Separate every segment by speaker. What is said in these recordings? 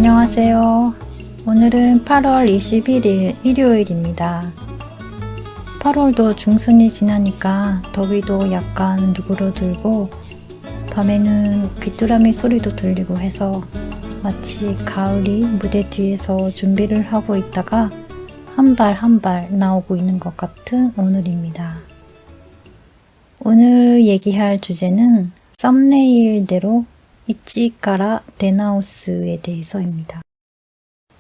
Speaker 1: 안녕하세요. 오늘은 8월 21일 일요일입니다. 8월도 중순이 지나니까 더위도 약간 누그러들고 밤에는 귀뚜라미 소리도 들리고 해서 마치 가을이 무대 뒤에서 준비를 하고 있다가 한 발 한 발 나오고 있는 것 같은 오늘입니다. 오늘 얘기할 주제는 썸네일대로 이치카라 데나오스에 대해서입니다.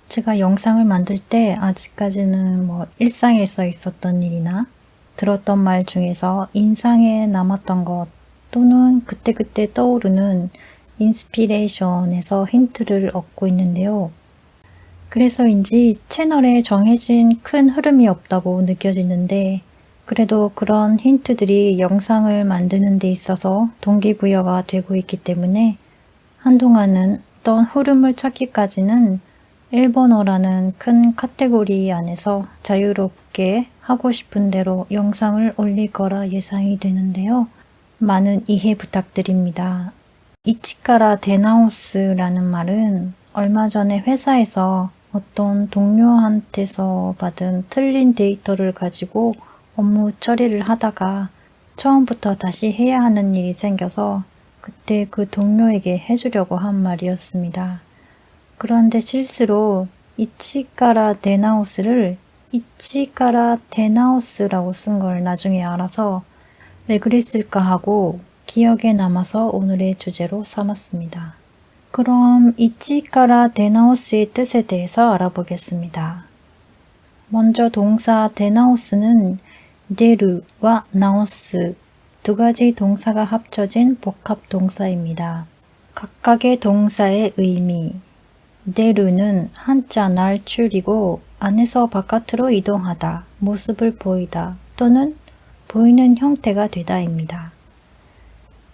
Speaker 1: 제가 영상을 만들 때 아직까지는 일상에서 있었던 일이나 들었던 말 중에서 인상에 남았던 것 또는 그때그때 떠오르는 인스피레이션에서 힌트를 얻고 있는데요. 그래서인지 채널에 정해진 큰 흐름이 없다고 느껴지는데 그래도 그런 힌트들이 영상을 만드는 데 있어서 동기부여가 되고 있기 때문에 한동안은 어떤 흐름을 찾기까지는 일본어라는 큰 카테고리 안에서 자유롭게 하고 싶은 대로 영상을 올릴 거라 예상이 되는데요. 많은 이해 부탁드립니다. 이치카라 데나오스라는 말은 얼마 전에 회사에서 어떤 동료한테서 받은 틀린 데이터를 가지고 업무 처리를 하다가 처음부터 다시 해야 하는 일이 생겨서 그때 그 동료에게 해주려고 한 말이었습니다. 그런데 실수로 이치카라 데나오스를 이치카라 데나오스라고 쓴 걸 나중에 알아서 왜 그랬을까 하고 기억에 남아서 오늘의 주제로 삼았습니다. 그럼 이치카라 데나오스의 뜻에 대해서 알아보겠습니다. 먼저 동사 데나오스는 데르와 나오스 두 가지 동사가 합쳐진 복합 동사입니다. 각각의 동사의 의미. 데르는 한자 날출이고 안에서 바깥으로 이동하다, 모습을 보이다 또는 보이는 형태가 되다입니다.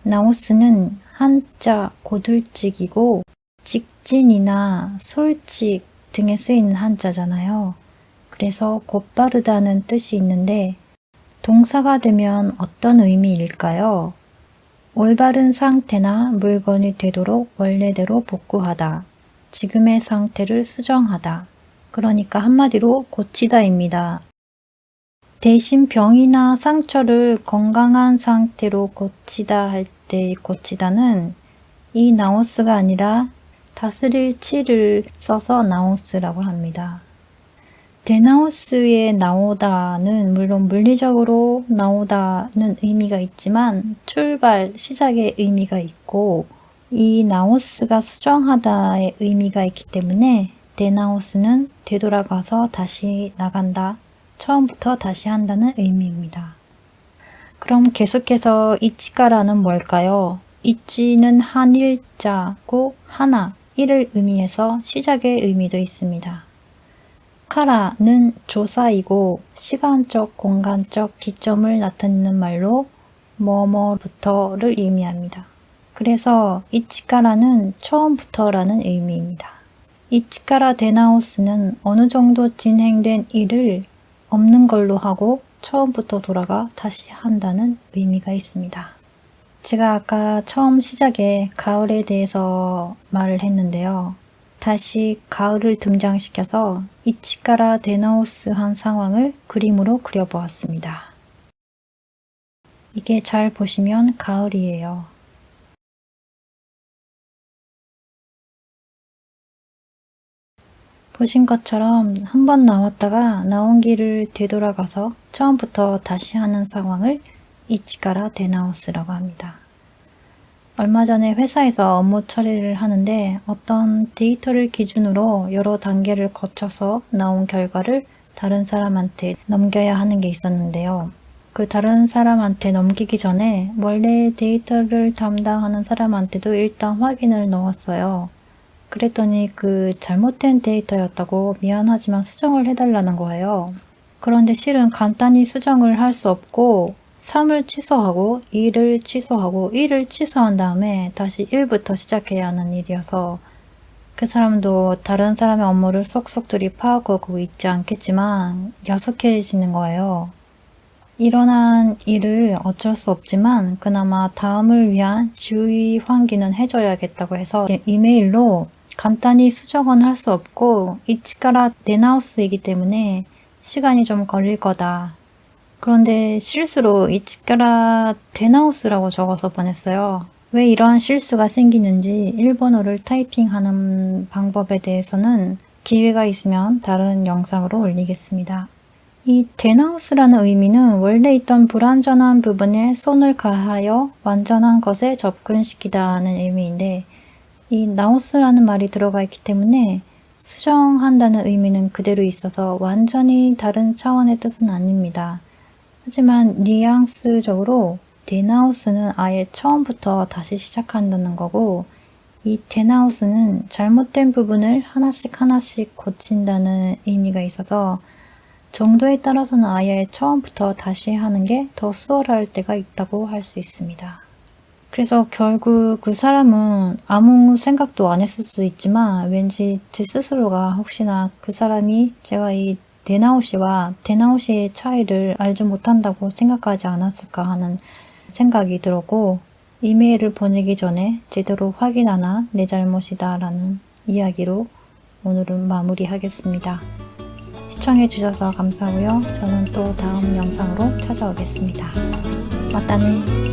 Speaker 1: 나오스는 한자 고들직이고 직진이나 솔직 등에 쓰이는 한자잖아요. 그래서 곧바르다는 뜻이 있는데 동사가 되면 어떤 의미일까요? 올바른 상태나 물건이 되도록 원래대로 복구하다. 지금의 상태를 수정하다. 그러니까 한마디로 고치다입니다. 대신 병이나 상처를 건강한 상태로 고치다 할 때 고치다는 이 나오스가 아니라 다스릴 치를 써서 나오스라고 합니다. 데나오스에 나오다는 물론 물리적으로 나오다는 의미가 있지만 출발, 시작의 의미가 있고 이 나오스가 수정하다의 의미가 있기 때문에 데나오스는 되돌아가서 다시 나간다, 처음부터 다시 한다는 의미입니다. 그럼 계속해서 이치카라는 뭘까요? 이치는 한일자고 하나, 이를 의미해서 시작의 의미도 있습니다. 카라는 조사이고 시간적, 공간적 기점을 나타내는 말로 뭐뭐부터를 의미합니다. 그래서 이치카라는 처음부터라는 의미입니다. 이치카라 데나오스는 어느 정도 진행된 일을 없는 걸로 하고 처음부터 돌아가 다시 한다는 의미가 있습니다. 제가 아까 처음 시작에 가을에 대해서 말을 했는데요. 다시 가을을 등장시켜서 이치카라 데나오스 한 상황을 그림으로 그려보았습니다. 이게 잘 보시면 가을이에요. 보신 것처럼 한번 나왔다가 나온 길을 되돌아가서 처음부터 다시 하는 상황을 이치카라 데나오스라고 합니다. 얼마 전에 회사에서 업무 처리를 하는데 어떤 데이터를 기준으로 여러 단계를 거쳐서 나온 결과를 다른 사람한테 넘겨야 하는 게 있었는데요. 그 다른 사람한테 넘기기 전에 원래 데이터를 담당하는 사람한테도 일단 확인을 넣었어요. 그랬더니 그 잘못된 데이터였다고 미안하지만 수정을 해달라는 거예요. 그런데 실은 간단히 수정을 할 수 없고 3을 취소하고 2를 취소하고 1을 취소한 다음에 다시 1부터 시작해야 하는 일이어서 그 사람도 다른 사람의 업무를 쏙쏙들이 파악하고 있지 않겠지만 야속해지는 거예요. 일어난 일을 어쩔 수 없지만 그나마 다음을 위한 주의 환기는 해줘야겠다고 해서 이메일로 간단히 수정은 할 수 없고 이치카라 데나오스이기 때문에 시간이 좀 걸릴 거다. 그런데 실수로 이치카라 데나오스라고 적어서 보냈어요. 왜 이런 실수가 생기는지 일본어를 타이핑하는 방법에 대해서는 기회가 있으면 다른 영상으로 올리겠습니다. 이 데나우스라는 의미는 원래 있던 불완전한 부분에 손을 가하여 완전한 것에 접근시키다는 의미인데 이 나우스라는 말이 들어가 있기 때문에 수정한다는 의미는 그대로 있어서 완전히 다른 차원의 뜻은 아닙니다. 하지만 뉘앙스적으로 데나우스는 아예 처음부터 다시 시작한다는 거고 이 데나우스는 잘못된 부분을 하나씩 고친다는 의미가 있어서 정도에 따라서는 아예 처음부터 다시 하는 게 더 수월할 때가 있다고 할 수 있습니다. 그래서 결국 그 사람은 아무 생각도 안 했을 수 있지만 왠지 제 스스로가 혹시나 그 사람이 제가 이 데나우시와 데나우시의 차이를 알지 못한다고 생각하지 않았을까 하는 생각이 들었고 이메일을 보내기 전에 제대로 확인하나 내 잘못이다 라는 이야기로 오늘은 마무리하겠습니다. 시청해주셔서 감사하고요. 저는 또 다음 영상으로 찾아오겠습니다. 맞다네.